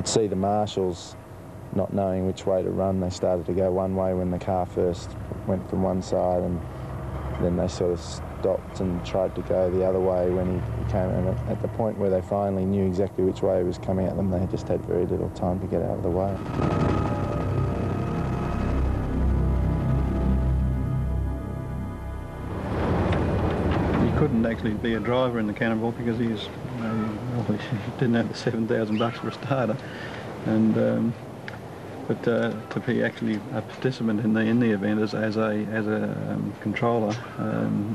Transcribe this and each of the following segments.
could see the marshals not knowing which way to run. They started to go one way when the car first went from one side, and then they sort of stopped and tried to go the other way when he came. And at the point where they finally knew exactly which way he was coming at them, they just had very little time to get out of the way. He couldn't actually be a driver in the Cannonball because he didn't have the $7,000 for a starter, and but to be actually a participant in the event as a controller,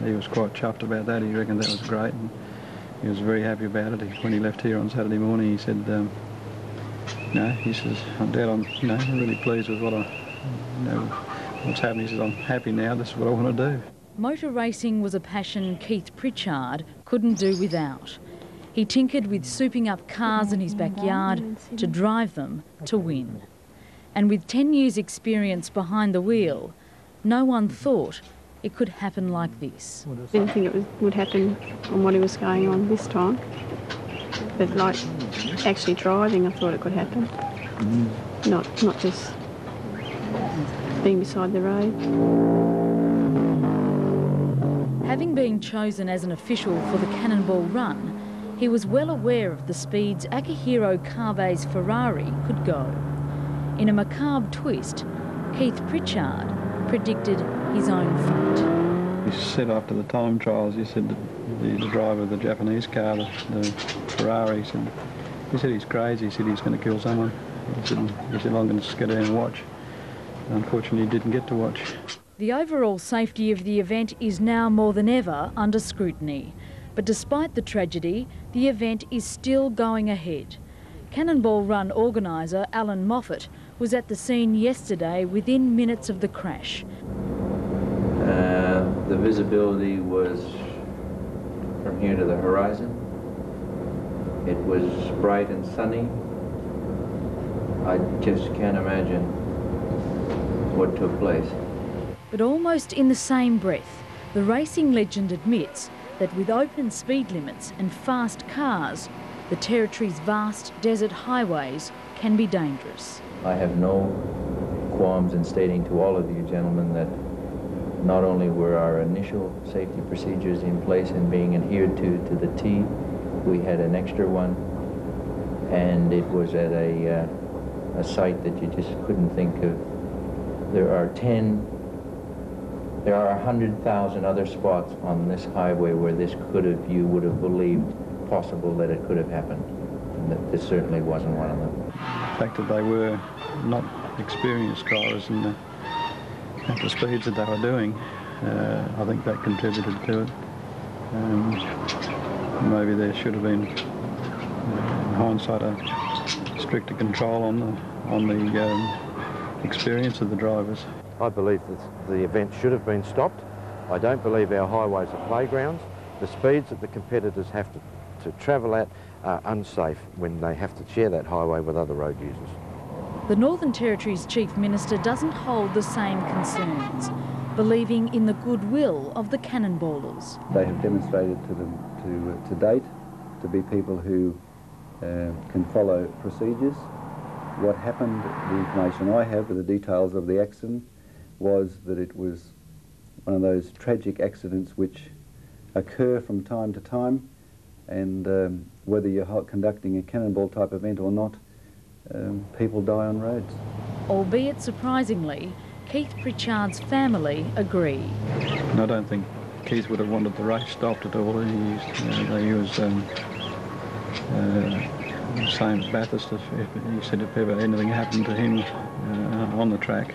he was quite chuffed about that. He reckoned that was great, and he was very happy about it. When he left here on Saturday morning, he said, he says, Dad, I'm really pleased with what's happening. He says, I'm happy now. This is what I want to do. Motor racing was a passion Keith Pritchard couldn't do without. He tinkered with souping up cars in his backyard to drive them to win. And with 10 years' experience behind the wheel, no one thought it could happen like this. I didn't think it would happen on what he was going on this time. But like actually driving, I thought it could happen. Not just being beside the road. Having been chosen as an official for the Cannonball Run, he was well aware of the speeds Akihiro Kabe's Ferrari could go. In a macabre twist, Keith Pritchard predicted his own fate. He said after the time trials, he said that the driver of the Japanese car, the Ferrari, he said he's crazy. He said he's going to kill someone. He said I'm going to just go down and watch. Unfortunately, he didn't get to watch. The overall safety of the event is now more than ever under scrutiny. But despite the tragedy, the event is still going ahead. Cannonball Run organiser Alan Moffat was at the scene yesterday within minutes of the crash. The visibility was from here to the horizon. It was bright and sunny. I just can't imagine what took place. But almost in the same breath, the racing legend admits that with open speed limits and fast cars, the Territory's vast desert highways can be dangerous. I have no qualms in stating to all of you gentlemen that not only were our initial safety procedures in place and being adhered to the T, we had an extra one, and it was at a site that you just couldn't think of. There are 100,000 other spots on this highway where this you would have believed possible that it could have happened, and that this certainly wasn't one of them. The fact that they were not experienced drivers and at the speeds that they were doing, I think that contributed to it. Maybe there should have been, in hindsight, a stricter control on the experience of the drivers. I believe that the event should have been stopped. I don't believe our highways are playgrounds. The speeds that the competitors have to travel at are unsafe when they have to share that highway with other road users. The Northern Territory's Chief Minister doesn't hold the same concerns, believing in the goodwill of the cannonballers. They have demonstrated to date to be people who can follow procedures. What happened, the information I have with the details of the accident, was that it was one of those tragic accidents which occur from time to time, and whether you're conducting a cannonball type event or not, people die on roads. Albeit surprisingly, Keith Pritchard's family agree. I don't think Keith would have wanted the race stopped at all. He was same as Bathurst. He said if ever anything happened to him on the track,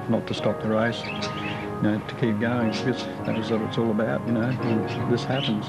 not to stop the race, to keep going, because that was what it's all about. This happens.